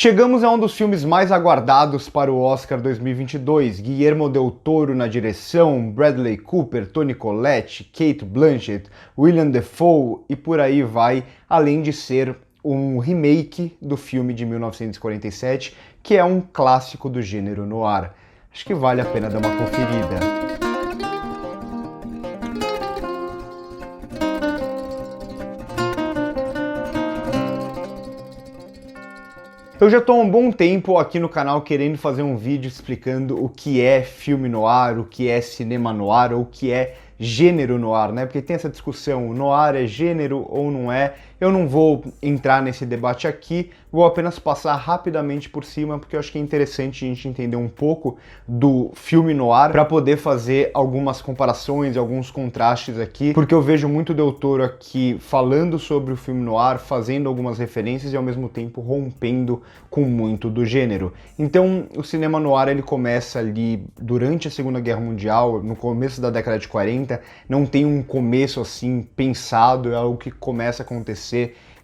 Chegamos a um dos filmes mais aguardados para o Oscar 2022. Guillermo del Toro na direção, Bradley Cooper, Toni Collette, Cate Blanchett, Willem Dafoe e por aí vai, além de ser um remake do filme de 1947, que é um clássico do gênero noir. Acho que vale a pena dar uma conferida. Eu já estou há um bom tempo aqui no canal querendo fazer um vídeo explicando o que é filme noir, o que é cinema noir ou o que é gênero noir, né? Porque tem essa discussão, noir é gênero ou não é? Eu não vou entrar nesse debate aqui, vou apenas passar rapidamente por cima, porque eu acho que é interessante a gente entender um pouco do filme noir para poder fazer algumas comparações, alguns contrastes aqui, porque eu vejo muito Del Toro aqui falando sobre o filme noir, fazendo algumas referências e ao mesmo tempo rompendo com muito do gênero. Então, o cinema noir ele começa ali durante a Segunda Guerra Mundial, no começo da década de 40, não tem um começo assim pensado, é algo que começa a acontecer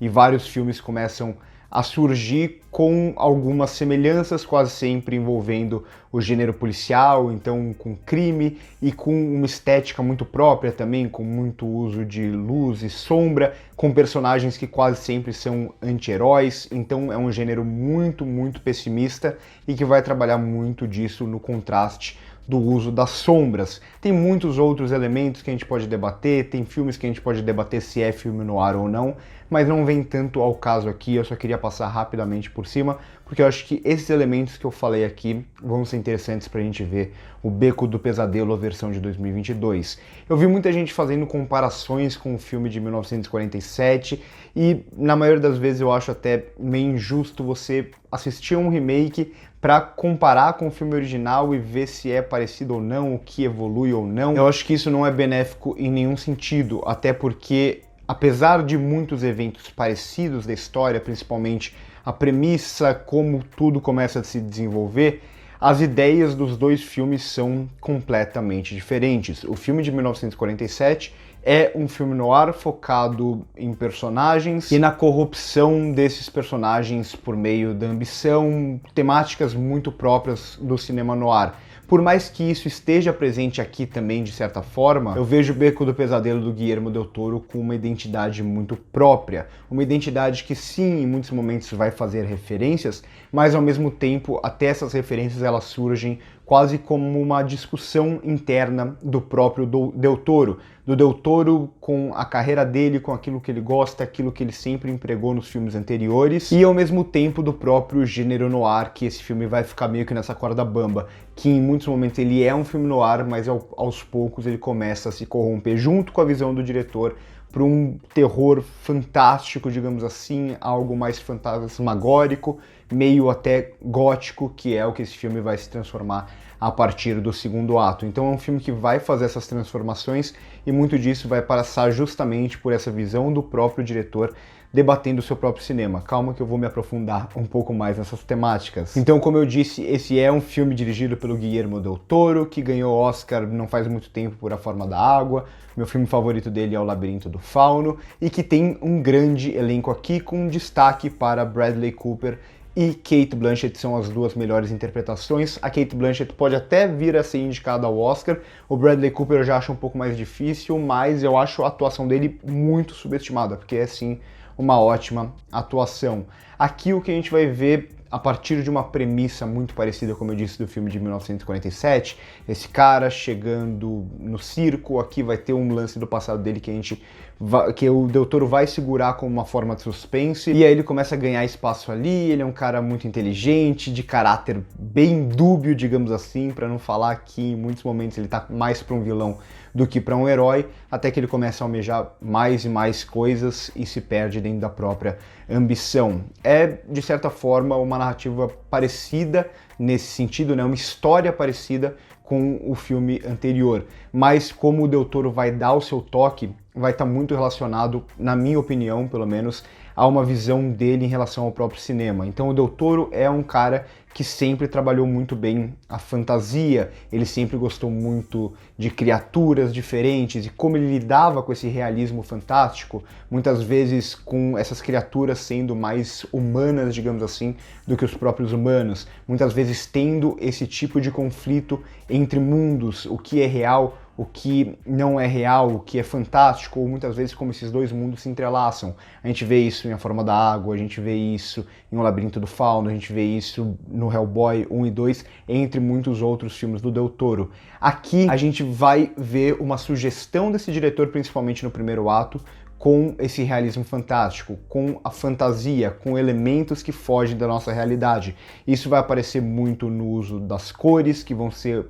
e vários filmes começam a surgir com algumas semelhanças, quase sempre envolvendo o gênero policial, então com crime e com uma estética muito própria também, com muito uso de luz e sombra, com personagens que quase sempre são anti-heróis, então é um gênero muito pessimista e que vai trabalhar muito disso no contraste do uso das sombras. Tem muitos outros elementos que a gente pode debater, tem filmes que a gente pode debater se é filme noir ou não, mas não vem tanto ao caso aqui, eu só queria passar rapidamente por cima, porque eu acho que esses elementos que eu falei aqui vão ser interessantes pra gente ver o Beco do Pesadelo, a versão de 2022. Eu vi muita gente fazendo comparações com o filme de 1947 e na maioria das vezes eu acho até meio injusto você assistir um remake para comparar com o filme original e ver se é parecido ou não, o que evolui ou não. Eu acho que isso não é benéfico em nenhum sentido, até porque, apesar de muitos eventos parecidos da história, principalmente a premissa, como tudo começa a se desenvolver, as ideias dos dois filmes são completamente diferentes. O filme de 1947 é um filme noir focado em personagens e na corrupção desses personagens por meio da ambição, temáticas muito próprias do cinema noir. Por mais que isso esteja presente aqui também, de certa forma, eu vejo o Beco do Pesadelo do Guillermo del Toro com uma identidade muito própria. Uma identidade que sim, em muitos momentos vai fazer referências, mas ao mesmo tempo, até essas referências elas surgem quase como uma discussão interna do próprio Del Toro. Do Del Toro com a carreira dele, com aquilo que ele gosta, aquilo que ele sempre empregou nos filmes anteriores, e ao mesmo tempo do próprio gênero noir, que esse filme vai ficar meio que nessa corda bamba, que em muitos momentos ele é um filme noir, mas aos poucos ele começa a se corromper junto com a visão do diretor para um terror fantástico, digamos assim, algo mais fantasmagórico, meio até gótico, que é o que esse filme vai se transformar a partir do segundo ato. Então é um filme que vai fazer essas transformações e muito disso vai passar justamente por essa visão do próprio diretor debatendo o seu próprio cinema. Calma que eu vou me aprofundar um pouco mais nessas temáticas. Então, como eu disse, esse é um filme dirigido pelo Guillermo del Toro, que ganhou Oscar não faz muito tempo por A Forma da Água. Meu filme favorito dele é O Labirinto do Fauno, e que tem um grande elenco aqui, com destaque para Bradley Cooper e Cate Blanchett, são as duas melhores interpretações. A Cate Blanchett pode até vir a ser indicada ao Oscar, o Bradley Cooper eu já acho um pouco mais difícil, mas eu acho a atuação dele muito subestimada, porque é sim uma ótima atuação. Aqui o que a gente vai ver a partir de uma premissa muito parecida, como eu disse, do filme de 1947, esse cara chegando no circo, aqui vai ter um lance do passado dele que o Del Toro vai segurar como uma forma de suspense, e aí ele começa a ganhar espaço ali, ele é um cara muito inteligente, de caráter bem dúbio, digamos assim, para não falar que em muitos momentos ele tá mais para um vilão do que para um herói, até que ele começa a almejar mais e mais coisas e se perde dentro da própria ambição. É, de certa forma, uma narrativa parecida nesse sentido, né? Uma história parecida com o filme anterior, mas como o Del Toro vai dar o seu toque, vai estar muito relacionado, na minha opinião, pelo menos, a uma visão dele em relação ao próprio cinema. Então o Del Toro é um cara que sempre trabalhou muito bem a fantasia, ele sempre gostou muito de criaturas diferentes e como ele lidava com esse realismo fantástico, muitas vezes com essas criaturas sendo mais humanas, digamos assim, do que os próprios humanos, muitas vezes tendo esse tipo de conflito entre mundos, o que é real, o que não é real, o que é fantástico, ou muitas vezes como esses dois mundos se entrelaçam. A gente vê isso em A Forma da Água, a gente vê isso em O Labirinto do Fauno, a gente vê isso no Hellboy 1 e 2, entre muitos outros filmes do Del Toro. Aqui a gente vai ver uma sugestão desse diretor, principalmente no primeiro ato, com esse realismo fantástico, com a fantasia, com elementos que fogem da nossa realidade. Isso vai aparecer muito no uso das cores, que vão ser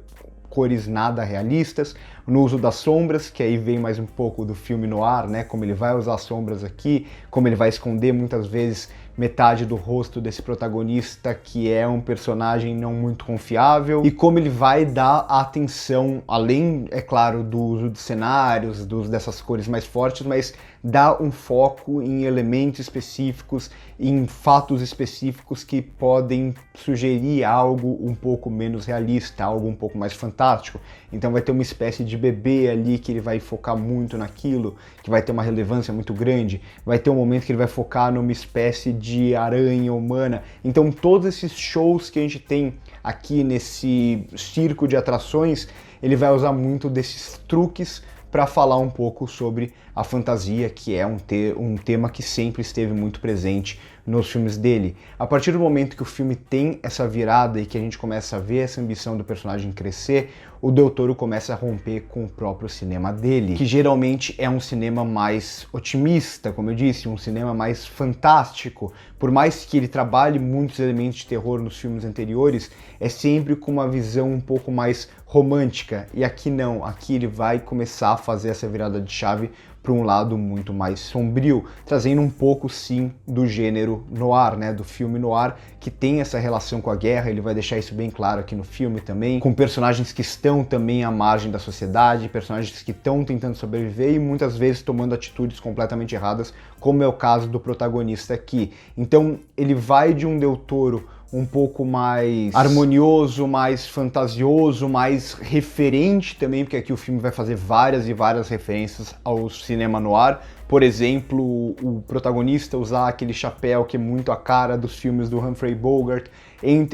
cores nada realistas, no uso das sombras, que aí vem mais um pouco do filme noir, né? Como ele vai usar sombras aqui, como ele vai esconder muitas vezes metade do rosto desse protagonista, que é um personagem não muito confiável, e como ele vai dar a atenção, além, é claro, do uso de cenários, do uso dessas cores mais fortes, mas dá um foco em elementos específicos, em fatos específicos que podem sugerir algo um pouco menos realista, algo um pouco mais fantástico. Então vai ter uma espécie de bebê ali que ele vai focar muito naquilo, que vai ter uma relevância muito grande, vai ter um momento que ele vai focar numa espécie de aranha humana. Então todos esses shows que a gente tem aqui nesse circo de atrações, ele vai usar muito desses truques para falar um pouco sobre a fantasia, que é um tema que sempre esteve muito presente nos filmes dele. A partir do momento que o filme tem essa virada e que a gente começa a ver essa ambição do personagem crescer, o Del Toro começa a romper com o próprio cinema dele, que geralmente é um cinema mais otimista, como eu disse, um cinema mais fantástico. Por mais que ele trabalhe muitos elementos de terror nos filmes anteriores, é sempre com uma visão um pouco mais romântica. E aqui não, aqui ele vai começar a fazer essa virada de chave para um lado muito mais sombrio, trazendo um pouco sim do gênero noir, né, do filme noir, que tem essa relação com a guerra. Ele vai deixar isso bem claro aqui no filme também, com personagens que estão também à margem da sociedade, personagens que estão tentando sobreviver e muitas vezes tomando atitudes completamente erradas, como é o caso do protagonista aqui. Então ele vai de um Del Toro um pouco mais harmonioso, mais fantasioso, mais referente também, porque aqui o filme vai fazer várias e várias referências ao cinema noir. Por exemplo, o protagonista usar aquele chapéu que é muito a cara dos filmes do Humphrey Bogart,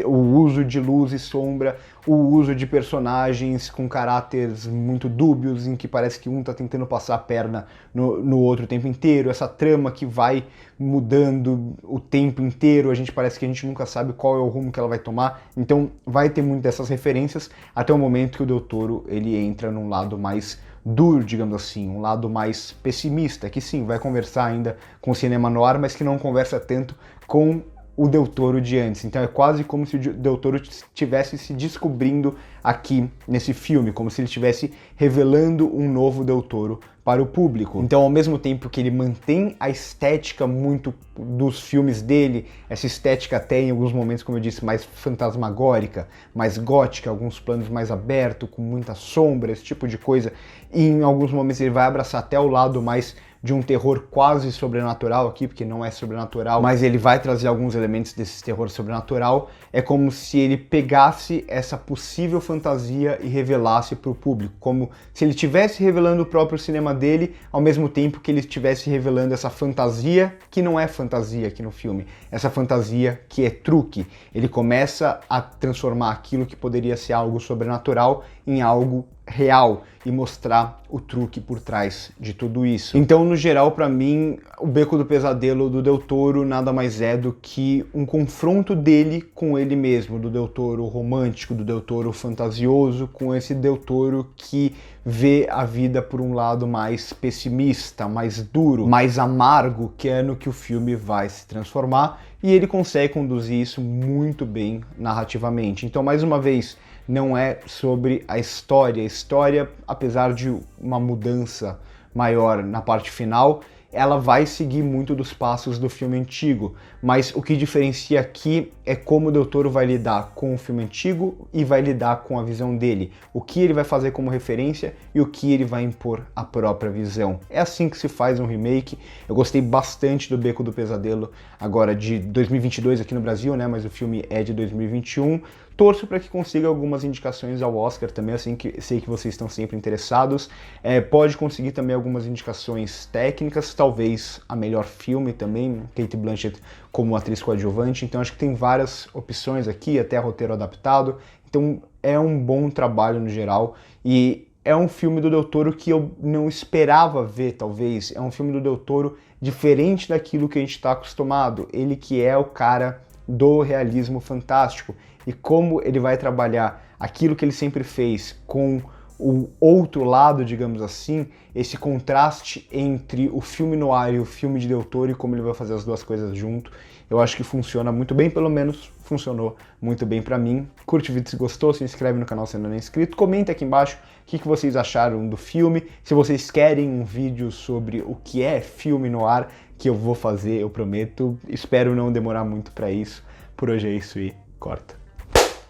o uso de luz e sombra, o uso de personagens com caráteres muito dúbios, em que parece que um tá tentando passar a perna no outro o tempo inteiro, essa trama que vai mudando o tempo inteiro, parece que a gente nunca sabe qual é o rumo que ela vai tomar. Então vai ter muito dessas referências, até o momento que o Del Toro ele entra num lado mais duro, digamos assim, um lado mais pessimista, que sim, vai conversar ainda com o cinema noir, mas que não conversa tanto com o Del Toro de antes. Então é quase como se o Del Toro estivesse se descobrindo aqui nesse filme, como se ele estivesse revelando um novo Del Toro para o público. Então, ao mesmo tempo que ele mantém a estética muito dos filmes dele, essa estética até em alguns momentos, como eu disse, mais fantasmagórica, mais gótica, alguns planos mais abertos, com muita sombra, esse tipo de coisa, e em alguns momentos ele vai abraçar até o lado mais de um terror quase sobrenatural aqui, porque não é sobrenatural, mas ele vai trazer alguns elementos desse terror sobrenatural. É como se ele pegasse essa possível fantasia e revelasse para o público, como se ele estivesse revelando o próprio cinema dele, ao mesmo tempo que ele estivesse revelando essa fantasia, que não é fantasia aqui no filme, essa fantasia que é truque. Ele começa a transformar aquilo que poderia ser algo sobrenatural em algo real e mostrar o truque por trás de tudo isso. Então, no geral, para mim, o Beco do Pesadelo do Del Toro nada mais é do que um confronto dele com ele mesmo, do Del Toro romântico, do Del Toro fantasioso, com esse Del Toro que vê a vida por um lado mais pessimista, mais duro, mais amargo, que é no que o filme vai se transformar, e ele consegue conduzir isso muito bem narrativamente. Então, mais uma vez, não é sobre a história. A história, apesar de uma mudança maior na parte final, ela vai seguir muito dos passos do filme antigo, mas o que diferencia aqui é como o Del Toro vai lidar com o filme antigo e vai lidar com a visão dele, o que ele vai fazer como referência e o que ele vai impor a própria visão. É assim que se faz um remake. Eu gostei bastante do Beco do Pesadelo, agora de 2022 aqui no Brasil, né, mas o filme é de 2021. Torço para que consiga algumas indicações ao Oscar também, assim que sei que vocês estão sempre interessados. Pode conseguir também algumas indicações técnicas, talvez a melhor filme também, Cate Blanchett como atriz coadjuvante, então acho que tem várias opções aqui, até roteiro adaptado, então é um bom trabalho no geral, e é um filme do Del Toro que eu não esperava ver, talvez. É um filme do Del Toro diferente daquilo que a gente está acostumado. Ele que é o cara do realismo fantástico. E como ele vai trabalhar aquilo que ele sempre fez com o outro lado, digamos assim, esse contraste entre o filme noir e o filme de Del Toro e como ele vai fazer as duas coisas junto, eu acho que funciona muito bem, pelo menos funcionou muito bem pra mim. Curte o vídeo se gostou, se inscreve no canal se ainda não é inscrito, comenta aqui embaixo o que vocês acharam do filme, se vocês querem um vídeo sobre o que é filme noir, que eu vou fazer, eu prometo, espero não demorar muito pra isso. Por hoje é isso e corta.